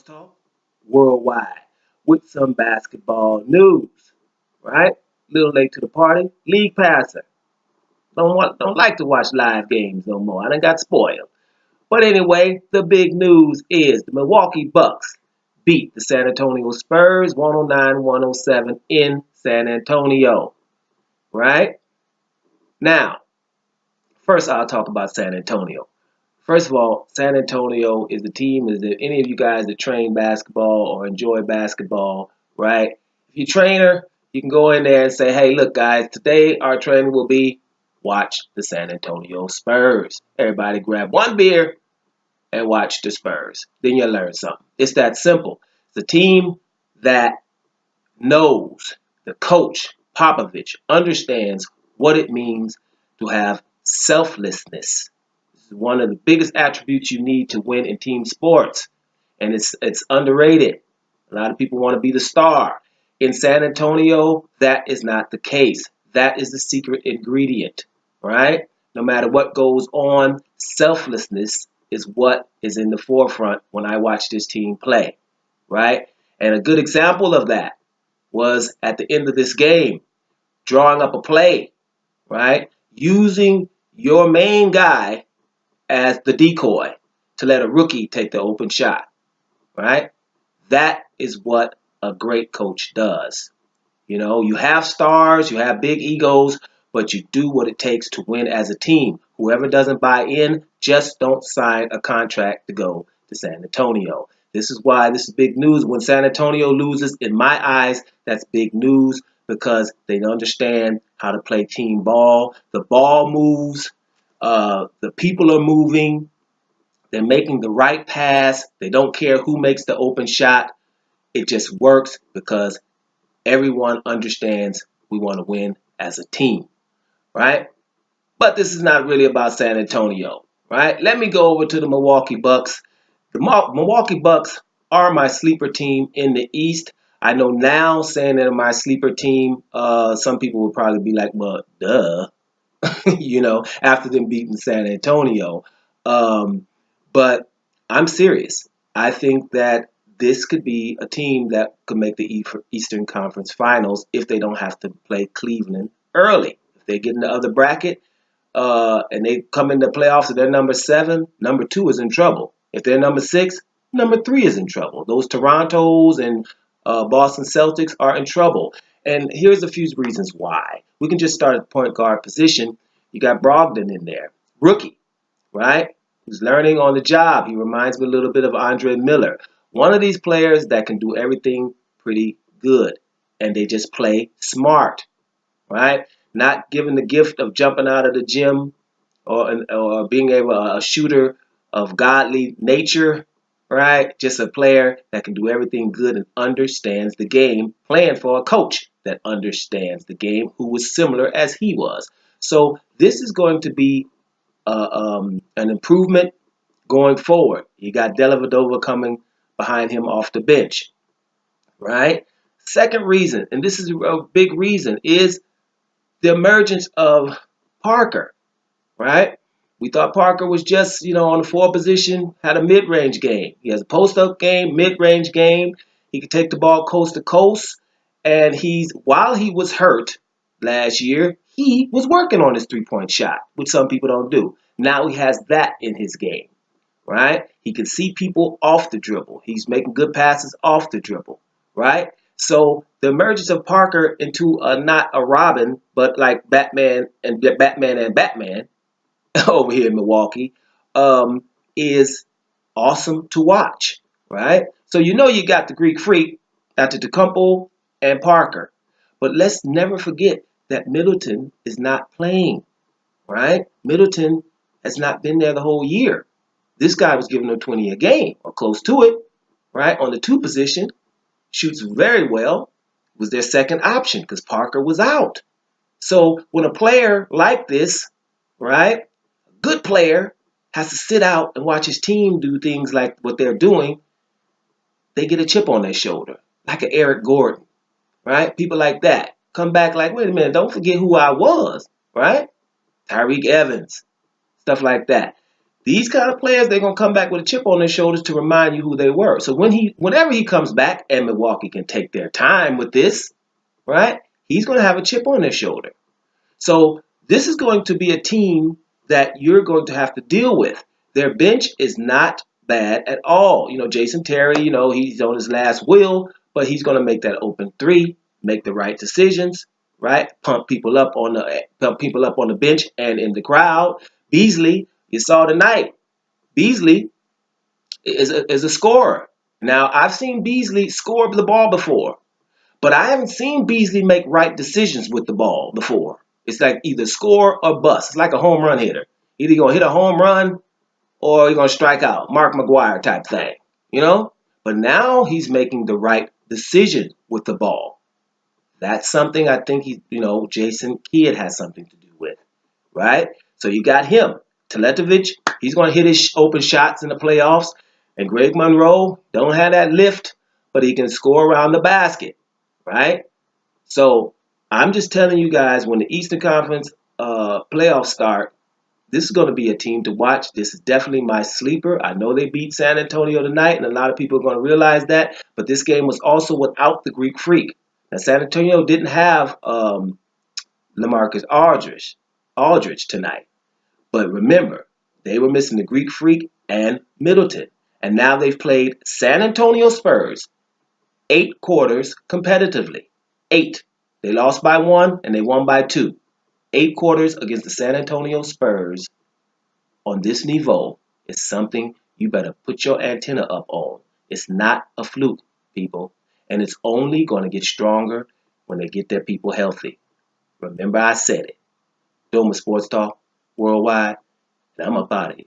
Sports Talk worldwide with some basketball news. Right? Little late to the party. League passer. Don't like to watch live games no more. I done got spoiled. But anyway, the big news is the Milwaukee Bucks beat the San Antonio Spurs 109-107 in San Antonio. Right? Now, first I'll talk about San Antonio. First of all, San Antonio is the team. Is there any of you guys that train basketball or enjoy basketball, right? If you're a trainer, you can go in there and say, hey, look, guys, today our training will be watch the San Antonio Spurs. Everybody grab one beer and watch the Spurs. Then you'll learn something. It's that simple. It's a team that knows, the coach, Popovich, understands what it means to have selflessness. One of the biggest attributes you need to win in team sports, and it's underrated. A lot of people want to be the star. In San Antonio, that is not the case. That is the secret ingredient, right? No matter what goes on, selflessness is what is in the forefront when I watch this team play, right? And a good example of that was at the end of this game, drawing up a play, right? Using your main guy as the decoy to let a rookie take the open shot, right? That is what a great coach does. You know, you have stars, you have big egos, but you do what it takes to win as a team. Whoever doesn't buy in, just don't sign a contract to go to San Antonio. This is why this is big news. When San Antonio loses, in my eyes, that's big news because they understand how to play team ball. The ball moves. The people are moving. They're making the right pass. They don't care who makes the open shot. It just works because everyone understands we want to win as a team, right? But this is not really about San Antonio, right? Let me go over to the Milwaukee Bucks. The Milwaukee Bucks are my sleeper team in the East. I know now saying they're my sleeper team, some people would probably be like, well, duh. After them beating San Antonio. But I'm serious. I think that this could be a team that could make the Eastern Conference Finals if they don't have to play Cleveland early. If they get in the other bracket and they come in the playoffs and they're number 7, number 2 is in trouble. If they're number 6, number 3 is in trouble. Those Torontos and Boston Celtics are in trouble. And here's a few reasons why. We can just start at the point guard position. You got Brogdon in there, rookie, right? He's learning on the job. He reminds me a little bit of Andre Miller. One of these players that can do everything pretty good, and they just play smart, right? Not given the gift of jumping out of the gym or being a shooter of godly nature, right? Just a player that can do everything good and understands the game, playing for a coach that understands the game who was similar as he was. So this is going to be an improvement going forward. You got Dellavedova coming behind him off the bench, right? Second reason, and this is a big reason, is the emergence of Parker, right? We thought Parker was just, on the 4 position, had a mid-range game. He has a post-up game, mid-range game. He could take the ball coast to coast. And while he was hurt last year, he was working on his three-point shot, which some people don't do. Now he has that in his game, right? He can see people off the dribble. He's making good passes off the dribble, right? So the emergence of Parker into not a Robin, but like Batman over here in Milwaukee, is awesome to watch, right? So you got the Greek Freak, Antetokounmpo, and Parker. But let's never forget that Middleton is not playing, right? Middleton has not been there the whole year. This guy was giving them 20 a game, or close to it, right? On the 2 position, shoots very well, was their second option because Parker was out. So when a player like this, right, good player, has to sit out and watch his team do things like what they're doing, they get a chip on their shoulder, like an Eric Gordon, right? People like that come back like, wait a minute, don't forget who I was, right? Tyreek Evans, stuff like that. These kind of players, they're gonna come back with a chip on their shoulders to remind you who they were. So whenever he comes back, and Milwaukee can take their time with this, right? He's gonna have a chip on their shoulder. So this is going to be a team that you're going to have to deal with. Their bench is not bad at all. Jason Terry, he's on his last will, but he's going to make that open three, make the right decisions, right? Pump people up on the bench and in the crowd. Beasley, you saw tonight. Beasley is a scorer. Now I've seen Beasley score the ball before. But I haven't seen Beasley make right decisions with the ball before. It's like either score or bust. It's like a home run hitter. Either you're going to hit a home run or you're going to strike out. Mark McGwire type thing, But now he's making the right decision with the ball. That's something I think Jason Kidd has something to do with, right? So you got him. Teletovic, he's going to hit his open shots in the playoffs. And Greg Monroe don't have that lift, but he can score around the basket, right? So I'm just telling you guys, when the Eastern Conference playoffs start, this is going to be a team to watch. This is definitely my sleeper. I know they beat San Antonio tonight, and a lot of people are going to realize that. But this game was also without the Greek Freak. Now, San Antonio didn't have LaMarcus Aldridge tonight. But remember, they were missing the Greek Freak and Middleton. And now they've played San Antonio Spurs 8 quarters competitively. 8. They lost by 1 and they won by 2. 8 quarters against the San Antonio Spurs on this niveau is something you better put your antenna up on. It's not a fluke, people. And it's only going to get stronger when they get their people healthy. Remember I said it. Doma Sports Talk Worldwide, and I'm up out of here.